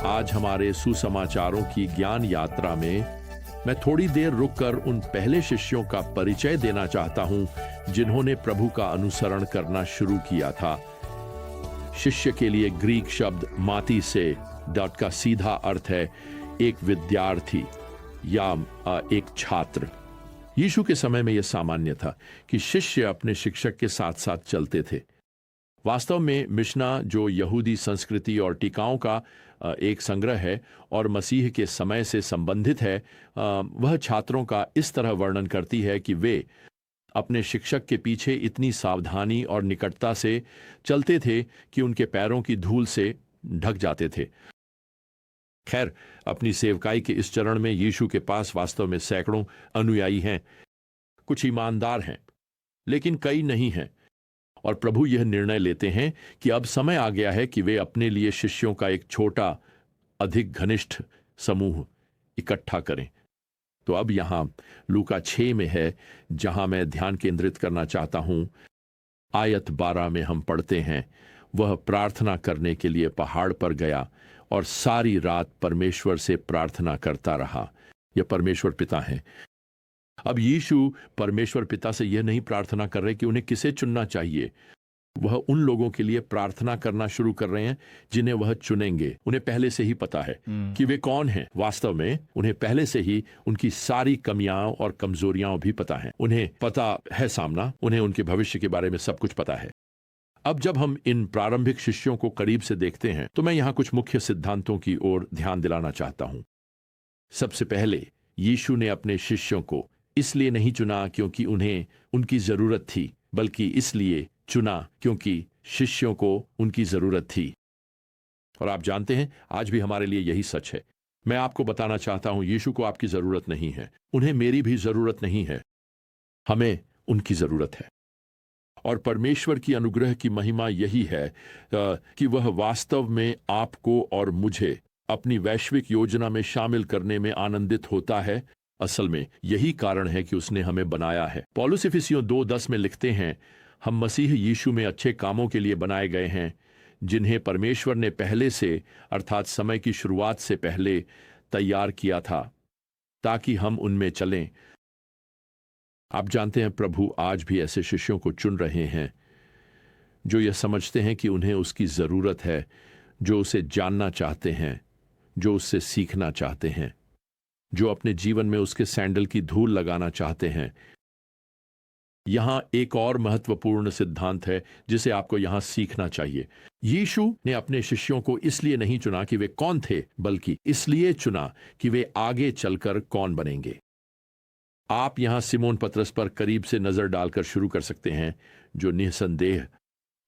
आज हमारे सुसमाचारों की ज्ञान यात्रा में मैं थोड़ी देर रुककर उन पहले शिष्यों का परिचय देना चाहता हूं जिन्होंने प्रभु का अनुसरण करना शुरू किया था। शिष्य के लिए ग्रीक शब्द माती से डॉट का सीधा अर्थ है एक विद्यार्थी या एक छात्र। यीशु के समय में यह सामान्य था कि शिष्य अपने शिक्षक के साथ साथ चलते थे। वास्तव में मिशना, जो यहूदी संस्कृति और टीकाओं का एक संग्रह है और मसीह के समय से संबंधित है, वह छात्रों का इस तरह वर्णन करती है कि वे अपने शिक्षक के पीछे इतनी सावधानी और निकटता से चलते थे कि उनके पैरों की धूल से ढक जाते थे। खैर, अपनी सेवकाई के इस चरण में यीशु के पास वास्तव में सैकड़ों अनुयायी हैं। कुछ ईमानदार हैं, लेकिन कई नहीं हैं। और प्रभु यह निर्णय लेते हैं कि अब समय आ गया है कि वे अपने लिए शिष्यों का एक छोटा, अधिक घनिष्ठ समूह इकट्ठा करें। तो अब यहां लूका 6 में है, जहां मैं ध्यान केंद्रित करना चाहता हूं। आयत 12 में हम पढ़ते हैं, वह प्रार्थना करने के लिए पहाड़ पर गया और सारी रात परमेश्वर से प्रार्थना करता रहा। यह परमेश्वर पिता है। अब यीशु परमेश्वर पिता से यह नहीं प्रार्थना कर रहे कि उन्हें किसे चुनना चाहिए। वह उन लोगों के लिए प्रार्थना करना शुरू कर रहे हैं जिन्हें वह चुनेंगे। उन्हें पहले से ही पता है कि वे कौन हैं। वास्तव में उन्हें पहले से ही उनकी सारी कमियां और कमजोरियां भी पता हैं। उन्हें पता है सामना, उन्हें उनके भविष्य के बारे में सब कुछ पता है। अब जब हम इन प्रारंभिक शिष्यों को करीब से देखते हैं तो मैं यहां कुछ मुख्य सिद्धांतों की ओर ध्यान दिलाना चाहता हूं। सबसे पहले, यीशु ने अपने शिष्यों को इसलिए नहीं चुना क्योंकि उन्हें उनकी जरूरत थी, बल्कि इसलिए चुना क्योंकि शिष्यों को उनकी जरूरत थी। और आप जानते हैं, आज भी हमारे लिए यही सच है। मैं आपको बताना चाहता हूं, यीशु को आपकी जरूरत नहीं है, उन्हें मेरी भी जरूरत नहीं है, हमें उनकी जरूरत है। और परमेश्वर की अनुग्रह की महिमा यही है कि वह वास्तव में आपको और मुझे अपनी वैश्विक योजना में शामिल करने में आनंदित होता है। असल में यही कारण है कि उसने हमें बनाया है। पौलुस इफिसियों 2:10 में लिखते हैं, हम मसीह यीशु में अच्छे कामों के लिए बनाए गए हैं, जिन्हें परमेश्वर ने पहले से, अर्थात समय की शुरुआत से पहले तैयार किया था, ताकि हम उनमें चलें। आप जानते हैं, प्रभु आज भी ऐसे शिष्यों को चुन रहे हैं जो यह समझते हैं कि उन्हें उसकी जरूरत है, जो उसे जानना चाहते हैं, जो उससे सीखना चाहते हैं, जो अपने जीवन में उसके सैंडल की धूल लगाना चाहते हैं। यहां एक और महत्वपूर्ण सिद्धांत है जिसे आपको यहां सीखना चाहिए। यीशु ने अपने शिष्यों को इसलिए नहीं चुना कि वे कौन थे, बल्कि इसलिए चुना कि वे आगे चलकर कौन बनेंगे। आप यहां सिमोन पतरस पर करीब से नजर डालकर शुरू कर सकते हैं, जो निसंदेह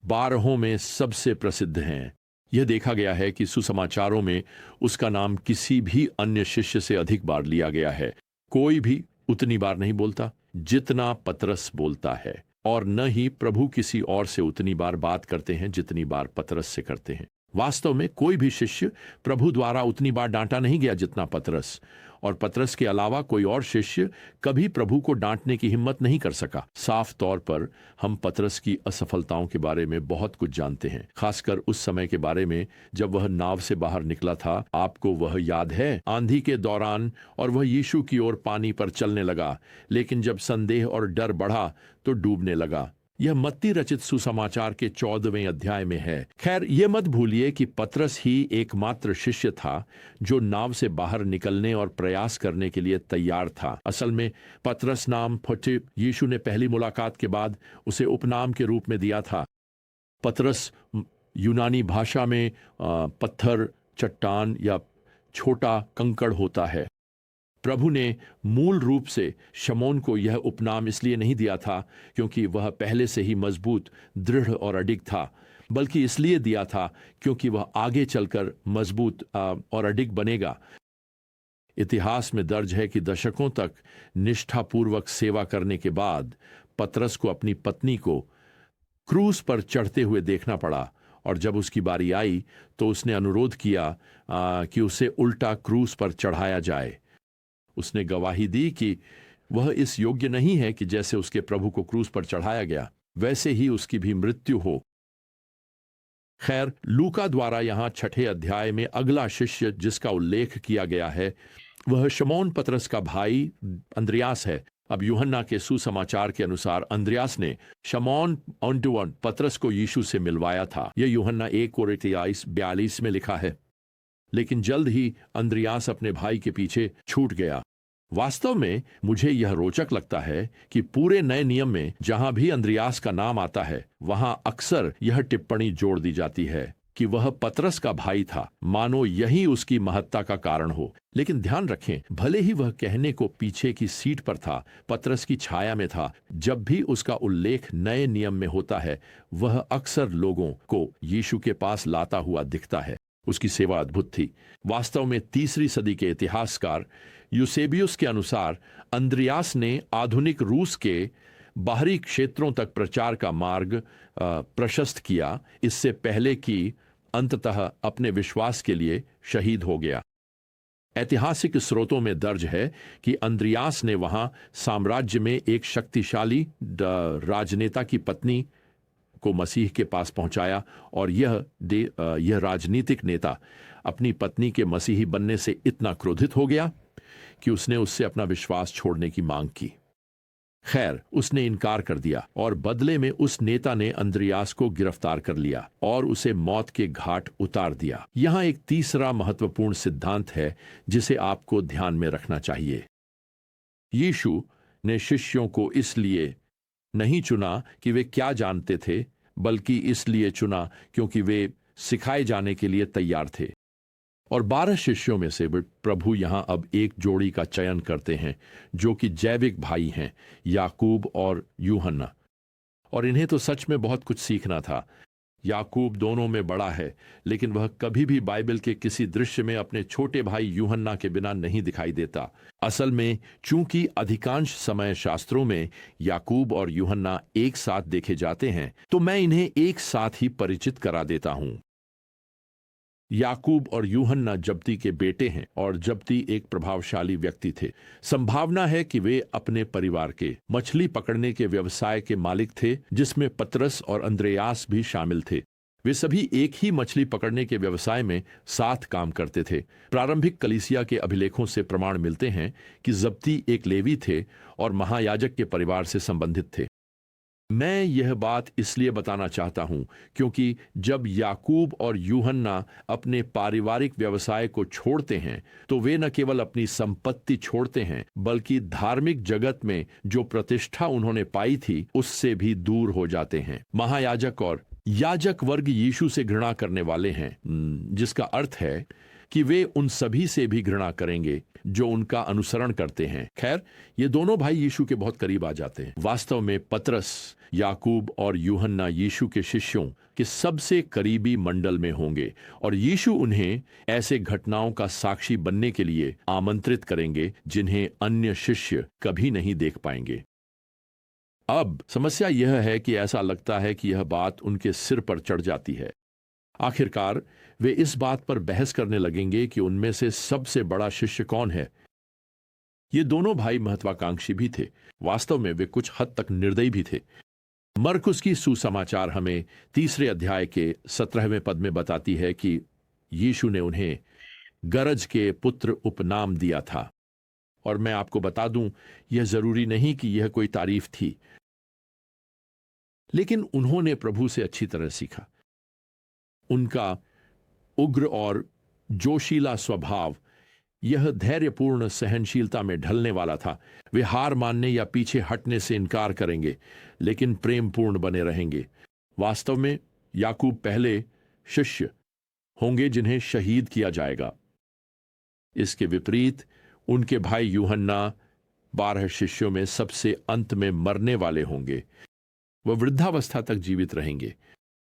12 में सबसे प्रसिद्ध हैं। यह देखा गया है कि सुसमाचारों में उसका नाम किसी भी अन्य शिष्य से अधिक बार लिया गया है। कोई भी उतनी बार नहीं बोलता जितना पतरस बोलता है, और न ही प्रभु किसी और से उतनी बार बात करते हैं जितनी बार पतरस से करते हैं। वास्तव में कोई भी शिष्य प्रभु द्वारा उतनी बार डांटा नहीं गया जितना पतरस, और पतरस के अलावा कोई और शिष्य कभी प्रभु को डांटने की हिम्मत नहीं कर सका। साफ तौर पर हम पतरस की असफलताओं के बारे में बहुत कुछ जानते हैं, खासकर उस समय के बारे में जब वह नाव से बाहर निकला था। आपको वह याद है, आंधी के दौरान, और वह यीशु की ओर पानी पर चलने लगा, लेकिन जब संदेह और डर बढ़ा तो डूबने लगा। यह मत्ती रचित सुसमाचार के 14वें अध्याय में है। खैर, यह मत भूलिए कि पतरस ही एकमात्र शिष्य था जो नाव से बाहर निकलने और प्रयास करने के लिए तैयार था। असल में पतरस नाम फटे यीशु ने पहली मुलाकात के बाद उसे उपनाम के रूप में दिया था। पतरस यूनानी भाषा में पत्थर, चट्टान या छोटा कंकड़ होता है। प्रभु ने मूल रूप से शमौन को यह उपनाम इसलिए नहीं दिया था क्योंकि वह पहले से ही मजबूत, दृढ़ और अडिग था, बल्कि इसलिए दिया था क्योंकि वह आगे चलकर मजबूत और अडिग बनेगा। इतिहास में दर्ज है कि दशकों तक निष्ठापूर्वक सेवा करने के बाद पतरस को अपनी पत्नी को क्रूस पर चढ़ते हुए देखना पड़ा, और जब उसकी बारी आई तो उसने अनुरोध किया कि उसे उल्टा क्रूस पर चढ़ाया जाए। उसने गवाही दी कि वह इस योग्य नहीं है कि जैसे उसके प्रभु को क्रूस पर चढ़ाया गया, वैसे ही उसकी भी मृत्यु हो। खैर, लूका द्वारा यहाँ 6 अध्याय में अगला शिष्य जिसका उल्लेख किया गया है वह शमौन पतरस का भाई अंद्रियास है। अब यूहन्ना के सुसमाचार के अनुसार अंद्रियास ने शमौन ऑन पतरस को यीशु से मिलवाया था। यह यूहन्ना 1:42 में लिखा है। लेकिन जल्द ही अंद्रियास अपने भाई के पीछे छूट गया। वास्तव में मुझे यह रोचक लगता है कि पूरे नए नियम में जहां भी अंद्रियास का नाम आता है वहां अक्सर यह टिप्पणी जोड़ दी जाती है कि वह पतरस का भाई था, मानो यही उसकी महत्ता का कारण हो। लेकिन ध्यान रखें, भले ही वह कहने को पीछे की सीट पर था, पतरस की छाया में था, जब भी उसका उल्लेख नए नियम में होता है वह अक्सर लोगों को यीशु के पास लाता हुआ दिखता है। उसकी सेवा अद्भुत थी। वास्तव में 3री सदी के इतिहासकार यूसेबियुस के अनुसार अंद्रियास ने आधुनिक रूस के बाहरी क्षेत्रों तक प्रचार का मार्ग प्रशस्त किया, इससे पहले कि अंततः अपने विश्वास के लिए शहीद हो गया। ऐतिहासिक स्रोतों में दर्ज है कि अंद्रियास ने वहां साम्राज्य में एक शक्तिशाली राजनेता की पत्नी को मसीह के पास पहुंचाया और यह राजनीतिक नेता अपनी पत्नी के मसीही बनने से इतना क्रोधित हो गया कि उसने उससे अपना विश्वास छोड़ने की मांग की। खैर, उसने इनकार कर दिया और बदले में उस नेता ने अंद्रियास को गिरफ्तार कर लिया और उसे मौत के घाट उतार दिया। यहां एक तीसरा महत्वपूर्ण सिद्धांत है जिसे आपको ध्यान में रखना चाहिए। यीशु ने शिष्यों को इसलिए नहीं चुना कि वे क्या जानते थे, बल्कि इसलिए चुना क्योंकि वे सिखाए जाने के लिए तैयार थे। और 12 शिष्यों में से प्रभु यहां अब एक जोड़ी का चयन करते हैं जो कि जैविक भाई हैं, याकूब और यूहन्ना। और इन्हें तो सच में बहुत कुछ सीखना था। याकूब दोनों में बड़ा है, लेकिन वह कभी भी बाइबल के किसी दृश्य में अपने छोटे भाई यूहन्ना के बिना नहीं दिखाई देता। असल में चूंकि अधिकांश समय शास्त्रों में याकूब और यूहन्ना एक साथ देखे जाते हैं, तो मैं इन्हें एक साथ ही परिचित करा देता हूं। याकूब और यूहन्ना जब्दी के बेटे हैं और जब्दी एक प्रभावशाली व्यक्ति थे। संभावना है कि वे अपने परिवार के मछली पकड़ने के व्यवसाय के मालिक थे, जिसमें पतरस और अंद्रियास भी शामिल थे। वे सभी एक ही मछली पकड़ने के व्यवसाय में साथ काम करते थे। प्रारंभिक कलीसिया के अभिलेखों से प्रमाण मिलते हैं कि जब्दी एक लेवी थे और महायाजक के परिवार से संबंधित थे। मैं यह बात इसलिए बताना चाहता हूं क्योंकि जब याकूब और यूहन्ना अपने पारिवारिक व्यवसाय को छोड़ते हैं तो वे न केवल अपनी संपत्ति छोड़ते हैं, बल्कि धार्मिक जगत में जो प्रतिष्ठा उन्होंने पाई थी उससे भी दूर हो जाते हैं। महायाजक और याजक वर्ग यीशु से घृणा करने वाले हैं, जिसका अर्थ है कि वे उन सभी से भी घृणा करेंगे जो उनका अनुसरण करते हैं। खैर, ये दोनों भाई यीशु के बहुत करीब आ जाते हैं। वास्तव में पतरस, याकूब और यूहन्ना यीशु के शिष्यों के सबसे करीबी मंडल में होंगे और यीशु उन्हें ऐसे घटनाओं का साक्षी बनने के लिए आमंत्रित करेंगे जिन्हें अन्य शिष्य कभी नहीं देख पाएंगे। अब समस्या यह है कि ऐसा लगता है कि यह बात उनके सिर पर चढ़ जाती है। आखिरकार वे इस बात पर बहस करने लगेंगे कि उनमें से सबसे बड़ा शिष्य कौन है। ये दोनों भाई महत्वाकांक्षी भी थे। वास्तव में वे कुछ हद तक निर्दयी भी थे। मरकुस की सुसमाचार हमें 3 अध्याय के 17वें पद में बताती है कि यीशु ने उन्हें गरज के पुत्र उपनाम दिया था। और मैं आपको बता दूं, यह जरूरी नहीं कि यह कोई तारीफ थी, लेकिन उन्होंने प्रभु से अच्छी तरह सीखा। उनका उग्र और जोशीला स्वभाव यह धैर्यपूर्ण सहनशीलता में ढलने वाला था। वे हार मानने या पीछे हटने से इनकार करेंगे, लेकिन प्रेमपूर्ण बने रहेंगे। वास्तव में याकूब पहले शिष्य होंगे जिन्हें शहीद किया जाएगा। इसके विपरीत उनके भाई यूहन्ना 12 शिष्यों में सबसे अंत में मरने वाले होंगे। वह वृद्धावस्था तक जीवित रहेंगे।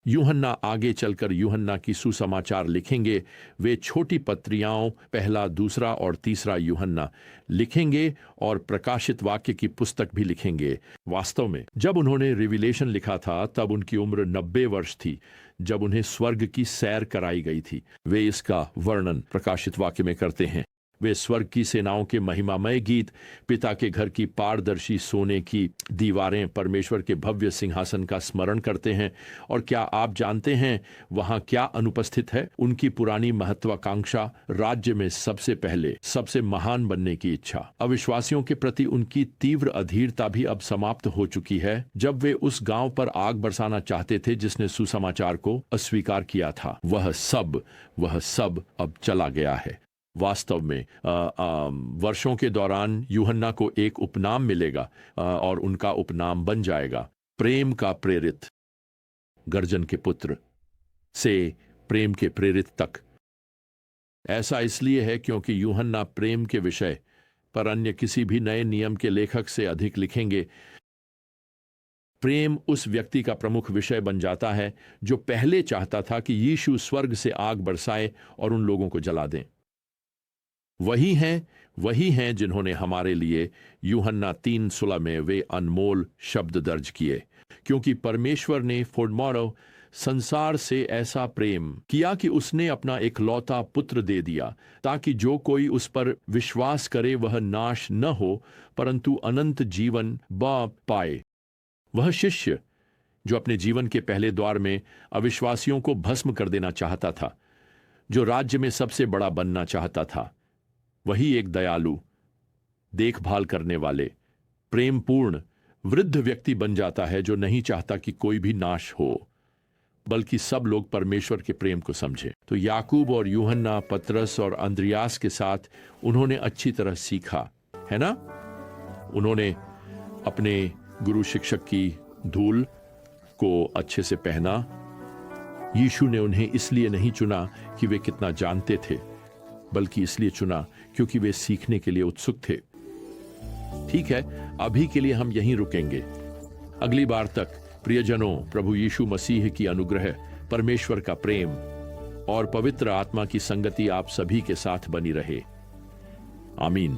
यूहन्ना आगे चलकर यूहन्ना की सुसमाचार लिखेंगे। वे छोटी पत्रियाओं 1, 2 और 3 यूहन्ना लिखेंगे और प्रकाशित वाक्य की पुस्तक भी लिखेंगे। वास्तव में जब उन्होंने रिविलेशन लिखा था तब उनकी उम्र 90 वर्ष थी, जब उन्हें स्वर्ग की सैर कराई गई थी। वे इसका वर्णन प्रकाशित वाक्य में करते हैं। वे स्वर्ग की सेनाओं के महिमामय गीत, पिता के घर की पारदर्शी सोने की दीवारें परमेश्वर के भव्य सिंहासन का स्मरण करते हैं। और क्या आप जानते हैं वहां क्या अनुपस्थित है? उनकी पुरानी महत्वाकांक्षा, राज्य में सबसे पहले, सबसे महान बनने की इच्छा। अविश्वासियों के प्रति उनकी तीव्र अधीरता भी अब समाप्त हो चुकी है। जब वे उस गांव पर आग बरसाना चाहते थे जिसने सुसमाचार को अस्वीकार किया था, वह सब अब चला गया है। वास्तव में वर्षों के दौरान यूहन्ना को एक उपनाम मिलेगा और उनका उपनाम बन जाएगा प्रेम का प्रेरित। गर्जन के पुत्र से प्रेम के प्रेरित तक। ऐसा इसलिए है क्योंकि यूहन्ना प्रेम के विषय पर अन्य किसी भी नए नियम के लेखक से अधिक लिखेंगे। प्रेम उस व्यक्ति का प्रमुख विषय बन जाता है जो पहले चाहता था कि यीशु स्वर्ग से आग बरसाए और उन लोगों को जला दें। वही हैं जिन्होंने हमारे लिए यूहन्ना 3:16 में वे अनमोल शब्द दर्ज किए, क्योंकि परमेश्वर ने फोडमोरो संसार से ऐसा प्रेम किया कि उसने अपना इकलौता पुत्र दे दिया, ताकि जो कोई उस पर विश्वास करे वह नाश न हो परंतु अनंत जीवन पाए। वह शिष्य जो अपने जीवन के पहले द्वार में अविश्वासियों को भस्म कर देना चाहता था, जो राज्य में सबसे बड़ा बनना चाहता था, वही एक दयालु, देखभाल करने वाले, प्रेमपूर्ण वृद्ध व्यक्ति बन जाता है जो नहीं चाहता कि कोई भी नाश हो, बल्कि सब लोग परमेश्वर के प्रेम को समझे। तो याकूब और यूहन्ना, पतरस और अंद्रियास के साथ उन्होंने अच्छी तरह सीखा, है ना? उन्होंने अपने गुरु शिक्षक की धूल को अच्छे से पहना। यीशु ने उन्हें इसलिए नहीं चुना कि वे कितना जानते थे, बल्कि इसलिए चुना क्योंकि वे सीखने के लिए उत्सुक थे। ठीक है, अभी के लिए हम यहीं रुकेंगे। अगली बार तक प्रियजनों, प्रभु यीशु मसीह की अनुग्रह, परमेश्वर का प्रेम और पवित्र आत्मा की संगति आप सभी के साथ बनी रहे। आमीन।